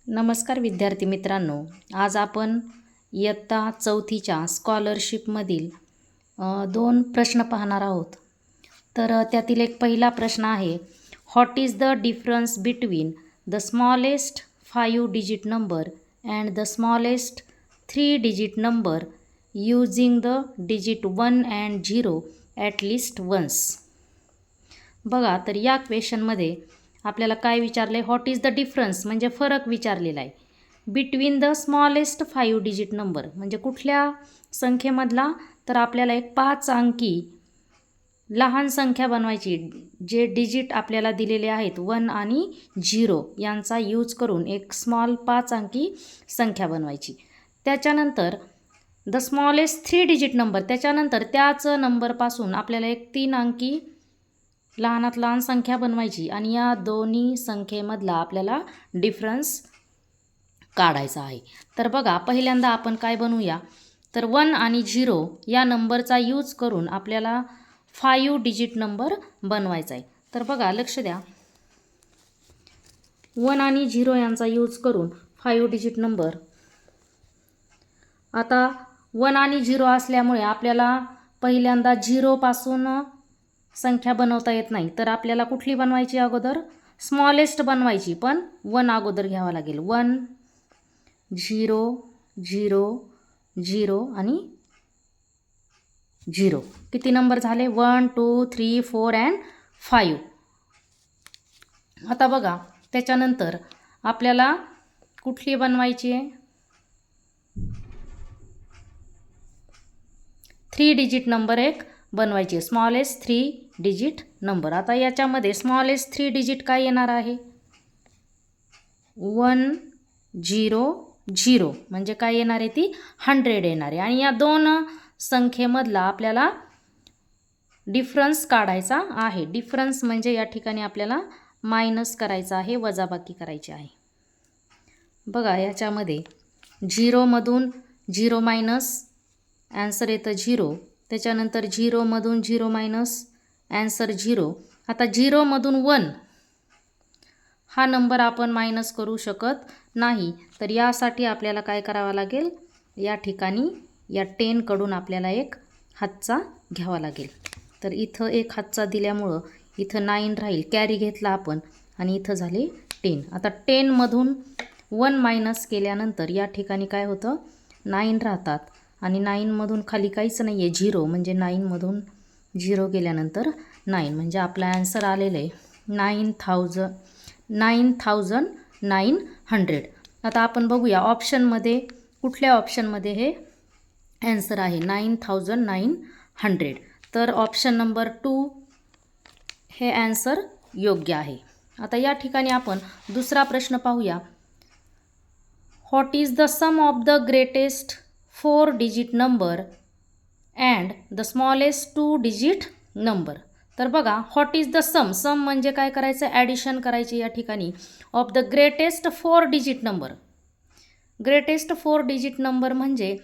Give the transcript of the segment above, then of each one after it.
नमस्कार विद्यार्थी मित्रांनो, आज आपण इयत्ता 4थीच्या स्कॉलरशिपमधील 2 प्रश्न पाहणार आहोत. तर त्यातील एक पहिला प्रश्न आहे, what is the difference between the smallest 5 digit number and the smallest 3 digit number using the digit 1 and 0 at least once. बघा, तर या क्वेश्चनमध्ये आपल्याला काय विचारले, व्हॉट इज द डिफरन्स म्हणजे फरक विचारलेला आहे. Between the smallest 5 digit number म्हणजे कुठल्या संख्येमधला, तर आपल्याला एक 5 अंकी लहान संख्या बनवायची. जे डिजिट आपल्याला दिलेले आहेत 1 आणि 0 यांचा यूज करून एक स्मॉल 5 अंकी संख्या बनवायची. त्याच्यानंतर द स्मॉलेस्ट 3 डिजिट नंबर, त्याच्यानंतर त्याच नंबरपासून आपल्याला एक 3 अंकी लहानात लहान संख्या बनवायची आणि या दोन्ही संख्येमधला आपल्याला डिफरन्स काढायचा आहे. तर बघा, पहिल्यांदा आपण काय बनवूया, तर 1 आणि 0 या नंबरचा यूज करून आपल्याला 5 डिजिट नंबर बनवायचा आहे. तर बघा, लक्ष द्या, 1 आणि 0 यांचा यूज करून 5 डिजिट नंबर. आता 1 आणि 0 असल्यामुळे आपल्याला पहिल्यांदा 0 पासून संख्या बनवता येत नाही, तर आपल्याला कुठली बनवायची, अगोदर स्मॉलेस्ट बनवायची, पण 1 अगोदर घ्यावा लागेल. 1 0 0 0 आणि 0. किती नंबर झाले, 1 2 3 4 अँड 5. आता बघा, त्याच्यानंतर आपल्याला कुठली बनवायची आहे, 3 डिजिट नंबर एक बनवायची, स्मॉलेस्ट 3 डिजिट नंबर. आता याच्यामध्ये स्मॉलेस्ट 3 डिजिट काय येणार आहे, 1 0 0 म्हणजे काय येणार आहे, ती 100 येणार आहे. आणि या दोन संख्येमधला आपल्याला डिफरन्स काढायचा आहे. डिफरन्स म्हणजे या ठिकाणी आपल्याला मायनस करायचा आहे, वजाबाकी करायची आहे. बघा, याच्यामध्ये 0मधून 0 मायनस ॲन्सर येतं 0, त्याच्यानंतर 0मधून 0 मायनस ॲन्सर 0. आता 0मधून 1 हा नंबर आपण मायनस करू शकत नाही, तर यासाठी आपल्याला काय करावं लागेल, या ठिकाणी या 10 कडून आपल्याला एक हातचा घ्यावा लागेल. तर इथं एक हातचा दिल्यामुळं इथं 9 राहील, कॅरी घेतला आपण आणि इथं झाले 10. आता 10मधून 1 मायनस केल्यानंतर या ठिकाणी काय होतं, 9 राहतात आणि 9मधून खाली काहीच नाही आहे, 0 म्हणजे 9मधून 0 गेल्यानंतर 9 म्हणजे आपला ॲन्सर आलेलं आहे 9900. आता आपण बघूया ऑप्शनमध्ये कुठल्या ऑप्शनमध्ये हे ॲन्सर आहे 9900. तर ऑप्शन नंबर 2 हे ॲन्सर योग्य आहे. आता या ठिकाणी आपण दुसरा प्रश्न पाहूया, what is the sum of the greatest 4 digit number and the smallest 2 digit number. तर बघा, what is the sum, sum म्हणजे काय करायचं, ॲडिशन करायची या ठिकाणी, of the greatest 4 digit number. Greatest 4 digit number म्हणजे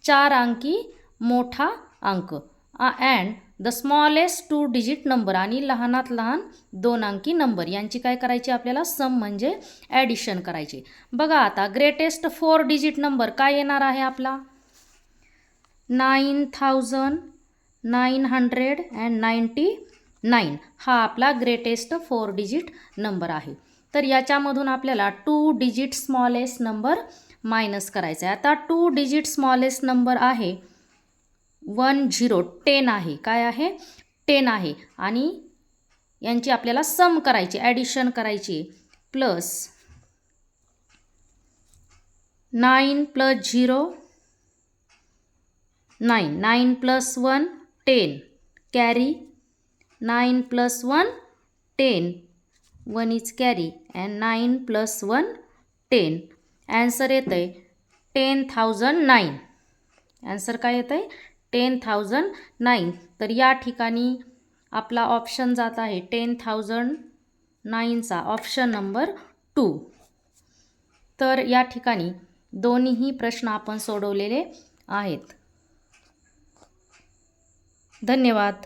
4 अंकी मोठा अंक, and the smallest 2 digit number आणि लहानात लहान 2 अंकी नंबर यांची काय करायची, आपल्याला सम म्हणजे ॲडिशन करायची. बघा, आता ग्रेटेस्ट 4 डिजिट नंबर काय येणार आहे आपला, 9999 हा आपला ग्रेटेस्ट 4 डिजिट नंबर आहे. तर याच्यामधून आपल्याला 2 डिजिट स्मॉलेस्ट नंबर मायनस करायचा आहे. आता 2 डिजिट स्मॉलेस्ट नंबर आहे 10 10 आहे, काय आहे, 10 आहे आणि यांची आपल्याला सम करायची, ॲडिशन करायची, plus 9 plus 0 9 9 plus 1 10 carry, 9 plus 1 10 1 is carry and 9 plus 1 10. Answer येतं आहे 10009. ॲन्सर काय येतं आहे, 10009. तर या ठिकाणी आपला ऑप्शन जात आहे 10009चा ऑप्शन नंबर 2. तर या ठिकाणी दोन्हीही प्रश्न आपण सोडवलेले आहेत. धन्यवाद.